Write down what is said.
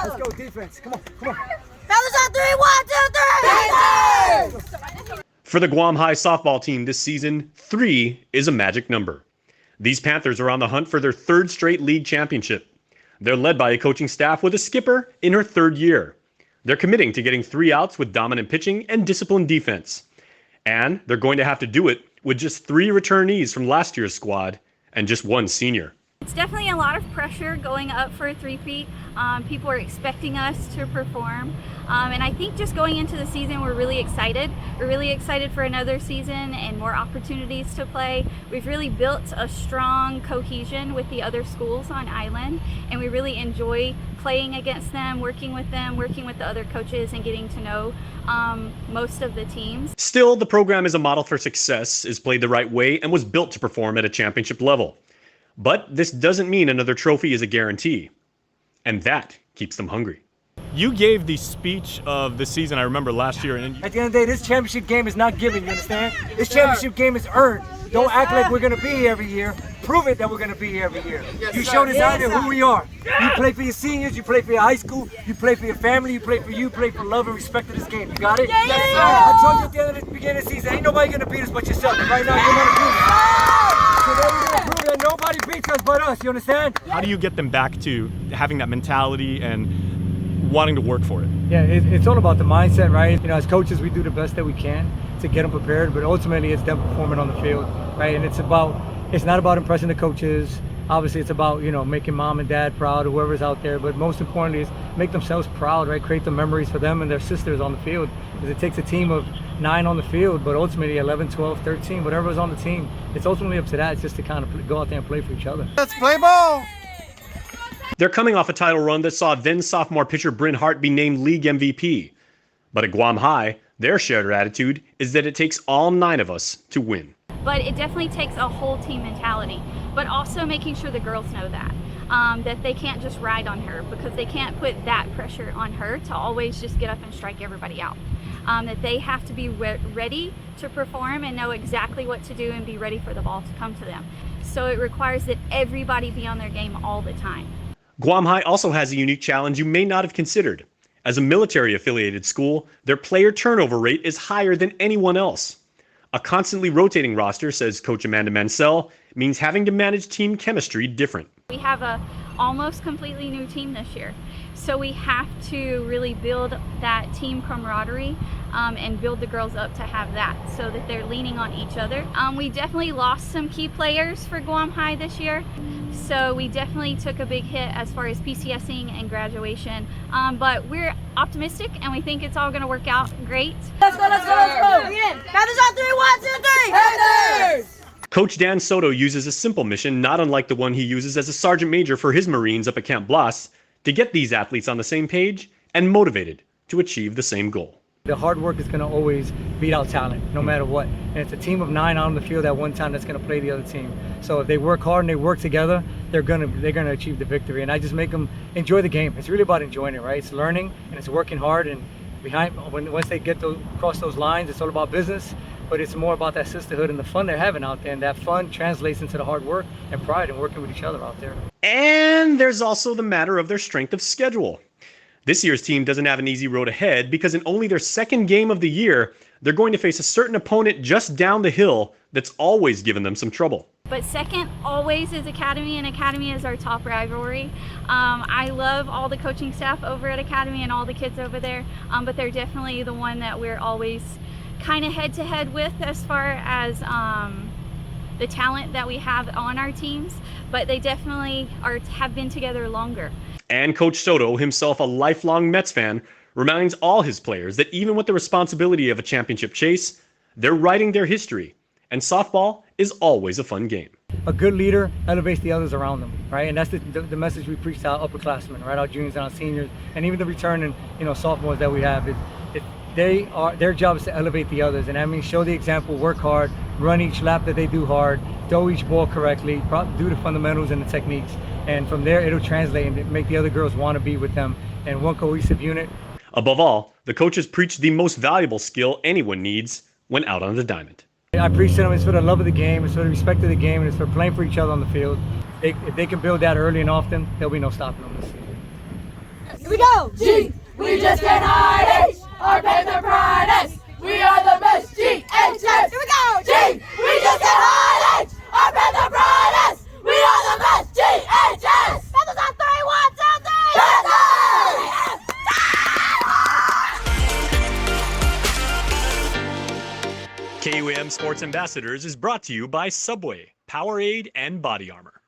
Let's go defense. Come on, come on. Panthers on three. 1, 2, 3. Panthers! For the Guam High softball team this season, 3 is a magic number. These Panthers are on the hunt for their 3rd straight league championship. They're led by a coaching staff with a skipper in her 3rd year. They're committing to getting 3 outs with dominant pitching and disciplined defense. And they're going to have to do it with just 3 returnees from last year's squad and just 1 senior. It's definitely a lot of pressure going up for a three-peat. People are expecting us to perform. And I think just going into the season, we're really excited. We're really excited for another season and more opportunities to play. We've really built a strong cohesion with the other schools on island, and we really enjoy playing against them, working with the other coaches, and getting to know most of the teams. Still, the program is a model for success, is played the right way, and was built to perform at a championship level. But this doesn't mean another trophy is a guarantee. And that keeps them hungry. You gave the speech of the season, I remember last year. And At the end of the day, this championship game is not given, you understand? This championship game is earned. Don't act like we're going to be here every year. Prove it that we're going to be here every year. You showed us out there who we are. You play for your seniors, you play for your high school, you play for your family, you play for love and respect of this game. You got it? I told you at the end of the beginning of the season, ain't nobody going to beat us but yourself. And right now, you're going to beat us. So then we're going to prove that nobody beats us but us, you understand? how do you get them back to having that mentality and wanting to work for it? Yeah, it's all about the mindset, right? You know, as coaches, we do the best that we can to get them prepared, but ultimately it's them performing on the field, right? And it's not about impressing the coaches. Obviously, it's about, you know, making mom and dad proud, whoever's out there, but most importantly is make themselves proud, right? Create the memories for them and their sisters on the field. Because it takes a team of 9 on the field, but ultimately 11, 12, 13, whatever's on the team, it's ultimately up to that. It's just to kind of go out there and play for each other. Let's play ball! They're coming off a title run that saw then sophomore pitcher Bryn Hart be named league MVP. But at Guam High, their shared attitude is that it takes all 9 of us to win. But it definitely takes a whole team mentality, but also making sure the girls know that they can't just ride on her, because they can't put that pressure on her to always just get up and strike everybody out. That they have to be ready to perform and know exactly what to do and be ready for the ball to come to them. So it requires that everybody be on their game all the time. Guam High also has a unique challenge you may not have considered. As a military-affiliated school, their player turnover rate is higher than anyone else. A constantly rotating roster, says Coach Amanda Mansell, means having to manage team chemistry different. We have a almost completely new team this year, so we have to really build that team camaraderie and build the girls up to have that, so that they're leaning on each other. We definitely lost some key players for Guam High this year, so we definitely took a big hit as far as PCSing and graduation, but we're optimistic and we think it's all going to work out great. Let's go, let's go, let's go. Panthers on 3, 1, 2, 3. Panthers! Coach Dan Soto uses a simple mission not unlike the one he uses as a sergeant major for his Marines up at Camp Blas to get these athletes on the same page and motivated to achieve the same goal. The hard work is going to always beat out talent, no matter what. And it's a team of 9 out on the field at one time that's going to play the other team. So if they work hard and they work together, they're going to achieve the victory. And I just make them enjoy the game. It's really about enjoying it, right? It's learning and it's working hard. And once they get across those lines, it's all about business. But it's more about that sisterhood and the fun they're having out there. And that fun translates into the hard work and pride and working with each other out there. And there's also the matter of their strength of schedule. This year's team doesn't have an easy road ahead because in only their 2nd game of the year, they're going to face a certain opponent just down the hill that's always given them some trouble. But second always is Academy, and Academy is our top rivalry. I love all the coaching staff over at Academy and all the kids over there, but they're definitely the one that we're always kind of head-to-head with as far as the talent that we have on our teams, but they definitely have been together longer. And Coach Soto, himself a lifelong Mets fan, reminds all his players that even with the responsibility of a championship chase, they're writing their history, and softball is always a fun game. A good leader elevates the others around them, right? And that's the message we preach to our upperclassmen, right? Our juniors and our seniors, and even the returning, sophomores that we have. Their job is to elevate the others, and that means show the example, work hard, run each lap that they do hard, throw each ball correctly, do the fundamentals and the techniques, and from there it'll translate and make the other girls want to be with them, and one cohesive unit. Above all, the coaches preach the most valuable skill anyone needs when out on the diamond. I preach to them, it's for the love of the game, it's for the respect of the game, and it's for playing for each other on the field. If they can build that early and often, there'll be no stopping them this season. Here we go. G, we just can't hide H, our Panther Pride S. We are the best GHS. Here we go. G, we just can't hide H, our Panther Pride S. We are the best GHS. Panthers on 3, 1, 2, 3. KUAM Sports Ambassadors is brought to you by Subway, Powerade, and Body Armor.